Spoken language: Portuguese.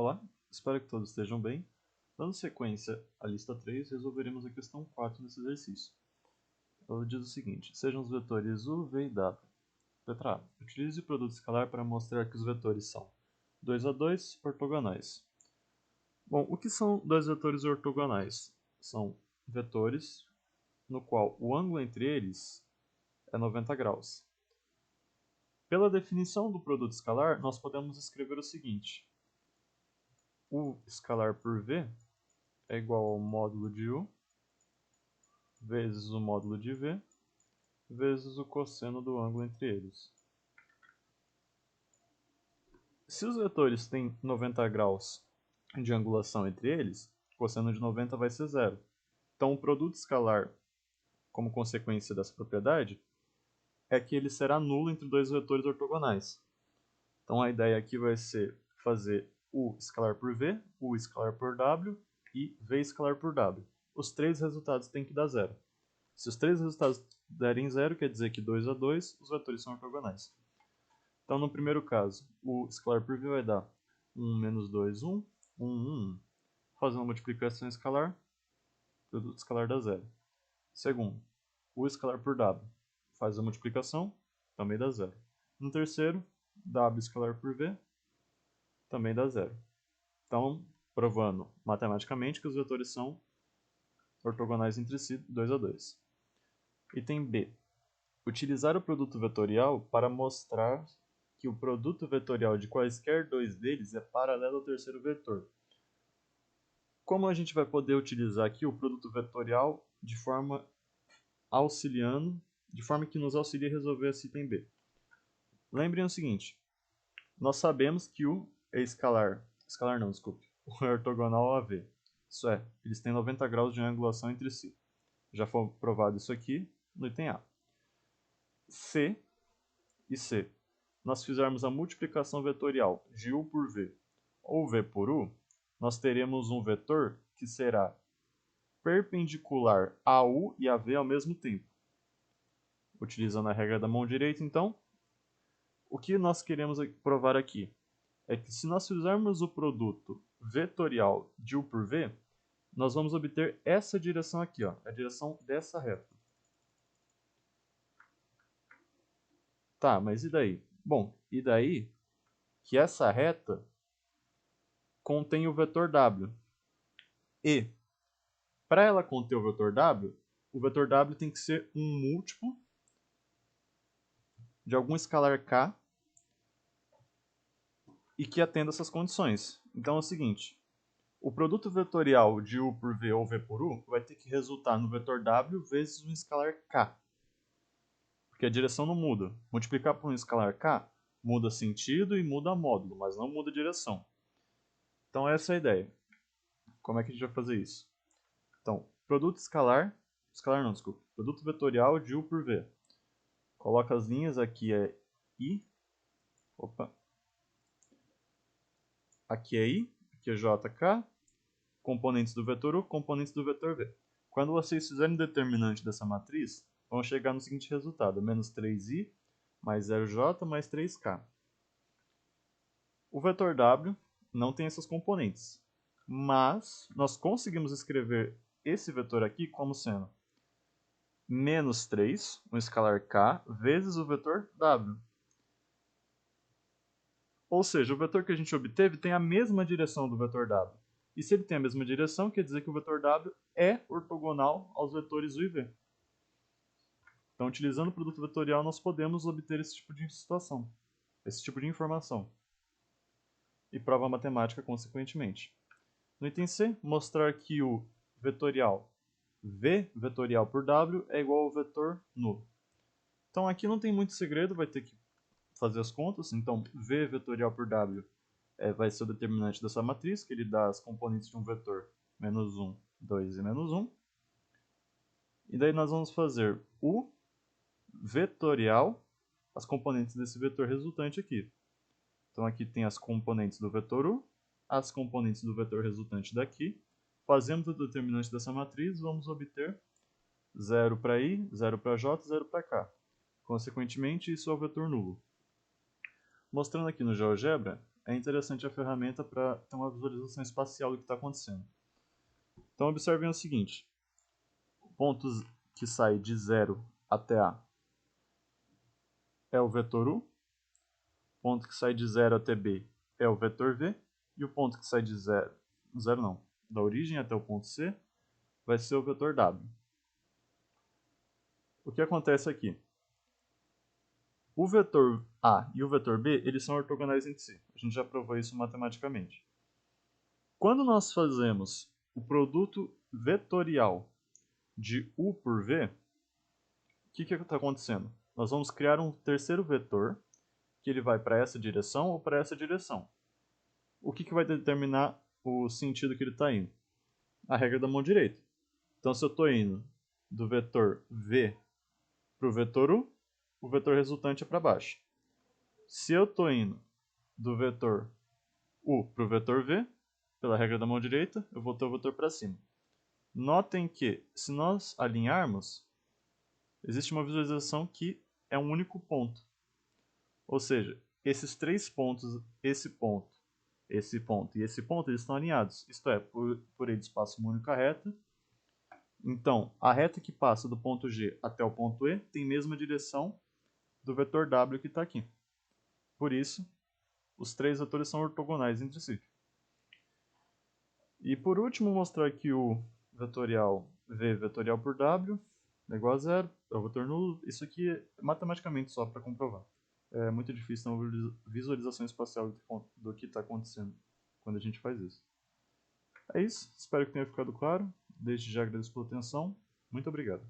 Olá, espero que todos estejam bem. Dando sequência à lista 3, resolveremos a questão 4 nesse exercício. Ela diz o seguinte: sejam os vetores u, v e w. Letra A. Utilize o produto escalar para mostrar que os vetores são 2 a 2 ortogonais. Bom, o que são dois vetores ortogonais? São vetores no qual o ângulo entre eles é 90 graus. Pela definição do produto escalar, nós podemos escrever o seguinte: U escalar por V é igual ao módulo de U vezes o módulo de V vezes o cosseno do ângulo entre eles. Se os vetores têm 90 graus de angulação entre eles, o cosseno de 90 vai ser zero. Então o produto escalar, como consequência dessa propriedade, é que ele será nulo entre dois vetores ortogonais. Então a ideia aqui vai ser fazer U escalar por V, U escalar por W e V escalar por W. Os três resultados têm que dar zero. Se os três resultados derem zero, quer dizer que 2 a 2 os vetores são ortogonais. Então, no primeiro caso, o escalar por V vai dar 1 menos 2, 1, 1, 1. Fazendo a multiplicação escalar, o produto escalar dá zero. Segundo, o escalar por W faz a multiplicação, também dá zero. No terceiro, W escalar por V também dá zero. Então, provando matematicamente que os vetores são ortogonais entre si, 2 a 2. Item B. Utilizar o produto vetorial para mostrar que o produto vetorial de quaisquer dois deles é paralelo ao terceiro vetor. Como a gente vai poder utilizar aqui o produto vetorial de forma auxiliando, de forma que nos auxilie a resolver esse item B? Lembrem o seguinte, nós sabemos que o é escalar não, desculpe, o é ortogonal a V. Isso é, eles têm 90 graus de angulação entre si. Já foi provado isso aqui no item A. C e C, nós fizermos a multiplicação vetorial de U por V ou V por U, nós teremos um vetor que será perpendicular a U e a V ao mesmo tempo. Utilizando a regra da mão direita, então, o que nós queremos provar aqui é que se nós fizermos o produto vetorial de U por V, nós vamos obter essa direção aqui, ó, a direção dessa reta. Tá, mas e daí? Bom, e daí que essa reta contém o vetor W. E, para ela conter o vetor W tem que ser um múltiplo de algum escalar K e que atenda essas condições. Então é o seguinte, o produto vetorial de U por V ou V por U vai ter que resultar no vetor W vezes um escalar K. Porque a direção não muda. Multiplicar por um escalar K muda sentido e muda módulo, mas não muda direção. Então essa é a ideia. Como é que a gente vai fazer isso? Então, produto produto vetorial de U por V. Coloca as linhas, aqui é I, aqui é I, aqui é JK, componentes do vetor U, componentes do vetor V. Quando vocês fizerem o determinante dessa matriz, vão chegar no seguinte resultado, menos 3i mais 0j mais 3k. O vetor W não tem essas componentes, mas nós conseguimos escrever esse vetor aqui como sendo menos 3, um escalar k, vezes o vetor W. Ou seja, o vetor que a gente obteve tem a mesma direção do vetor W. E se ele tem a mesma direção, quer dizer que o vetor W é ortogonal aos vetores U e V. Então, utilizando o produto vetorial, nós podemos obter esse tipo de situação, esse tipo de informação. E prova matemática, consequentemente. No item C, mostrar que o vetorial V vetorial por W é igual ao vetor nulo. Então, aqui não tem muito segredo, vai ter que fazer as contas. Então, V vetorial por W vai ser o determinante dessa matriz, que ele dá as componentes de um vetor menos 1, 2 e menos 1. E daí nós vamos fazer o vetorial, as componentes desse vetor resultante aqui. Então aqui tem as componentes do vetor U, as componentes do vetor resultante daqui. Fazemos o determinante dessa matriz, vamos obter 0 para I, 0 para J, 0 para K. Consequentemente, isso é o vetor nulo. Mostrando aqui no GeoGebra, é interessante a ferramenta para ter uma visualização espacial do que está acontecendo. Então observem o seguinte, pontos que saem de 0 até A é o vetor U, ponto que sai de 0 até B é o vetor V, e o ponto que sai de 0 não, da origem até o ponto C vai ser o vetor W. O que acontece aqui? O vetor A e o vetor B, eles são ortogonais entre si. A gente já provou isso matematicamente. Quando nós fazemos o produto vetorial de U por V, o que está acontecendo? Nós vamos criar um terceiro vetor, que ele vai para essa direção ou para essa direção. O que vai determinar o sentido que ele está indo? A regra da mão direita. Então, se eu estou indo do vetor V para o vetor U, o vetor resultante é para baixo. Se eu estou indo do vetor U para o vetor V, pela regra da mão direita, eu vou ter o vetor para cima. Notem que, se nós alinharmos, existe uma visualização que é um único ponto. Ou seja, esses três pontos, esse ponto e esse ponto, eles estão alinhados. Isto é, por eles passa uma única reta. Então, a reta que passa do ponto G até o ponto E tem a mesma direção do vetor W que está aqui. Por isso, os três vetores são ortogonais entre si. E por último, mostrar que o vetorial V vetorial por W é igual a zero, é o vetor nulo. Isso aqui é matematicamente só para comprovar. É muito difícil ter uma visualização espacial do que está acontecendo quando a gente faz isso. É isso, espero que tenha ficado claro. Desde já agradeço pela atenção. Muito obrigado.